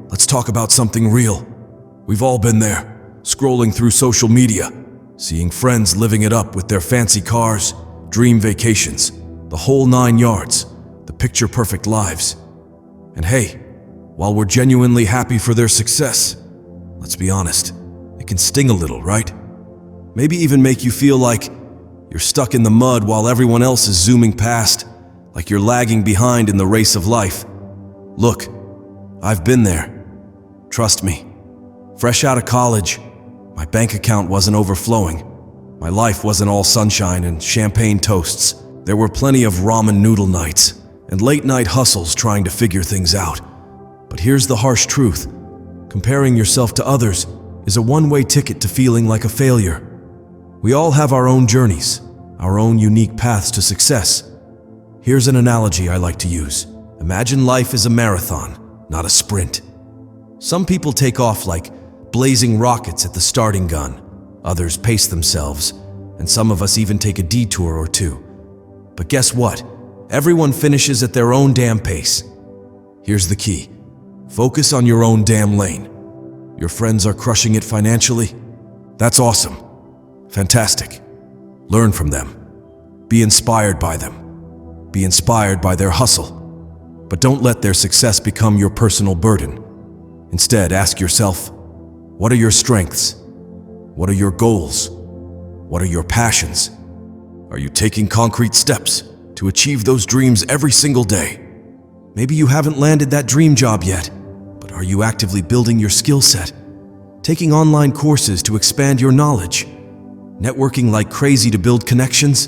let's talk about something real. We've all been there, scrolling through social media, seeing friends living it up with their fancy cars, dream vacations, the whole 9 yards, the picture-perfect lives. And hey, while we're genuinely happy for their success, let's be honest, it can sting a little, right? Maybe even make you feel like you're stuck in the mud while everyone else is zooming past, like you're lagging behind in the race of life. Look, I've been there. Trust me. Fresh out of college, my bank account wasn't overflowing. My life wasn't all sunshine and champagne toasts. There were plenty of ramen noodle nights and late-night hustles trying to figure things out. But here's the harsh truth. Comparing yourself to others is a one-way ticket to feeling like a failure. We all have our own journeys, our own unique paths to success. Here's an analogy I like to use. Imagine life is a marathon, not a sprint. Some people take off like blazing rockets at the starting gun. Others pace themselves, and some of us even take a detour or two. But guess what? Everyone finishes at their own damn pace. Here's the key. Focus on your own damn lane. Your friends are crushing it financially? That's awesome. Fantastic. Learn from them. Be inspired by them. Be inspired by their hustle. But don't let their success become your personal burden. Instead, ask yourself, what are your strengths? What are your goals? What are your passions? Are you taking concrete steps to achieve those dreams every single day? Maybe you haven't landed that dream job yet, but are you actively building your skill set? Taking online courses to expand your knowledge? Networking like crazy to build connections?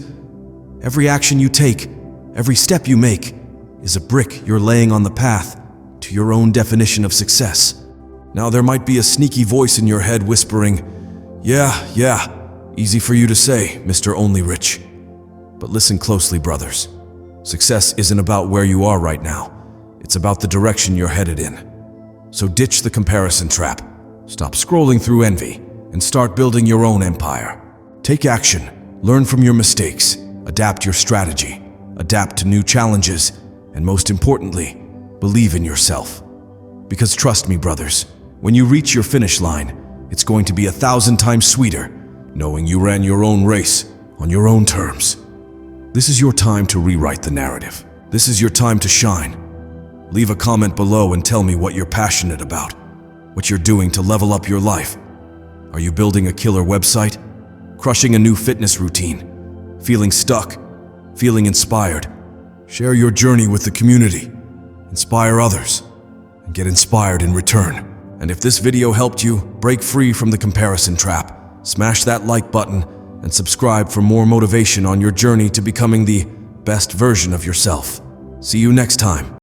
Every action you take, every step you make, is a brick you're laying on the path to your own definition of success. Now there might be a sneaky voice in your head whispering, yeah, easy for you to say, Mr. Only Rich. But listen closely, brothers. Success isn't about where you are right now. It's about the direction you're headed in. So ditch the comparison trap. Stop scrolling through envy and start building your own empire. Take action, learn from your mistakes, adapt your strategy, adapt to new challenges, and most importantly, believe in yourself. Because trust me, brothers, when you reach your finish line, it's going to be 1,000 times sweeter, knowing you ran your own race on your own terms. This is your time to rewrite the narrative. This is your time to shine. Leave a comment below and tell me what you're passionate about, what you're doing to level up your life. Are you building a killer website? Crushing a new fitness routine? Feeling stuck? Feeling inspired? Share your journey with the community. Inspire others, and get inspired in return. And if this video helped you break free from the comparison trap, smash that like button and subscribe for more motivation on your journey to becoming the best version of yourself. See you next time.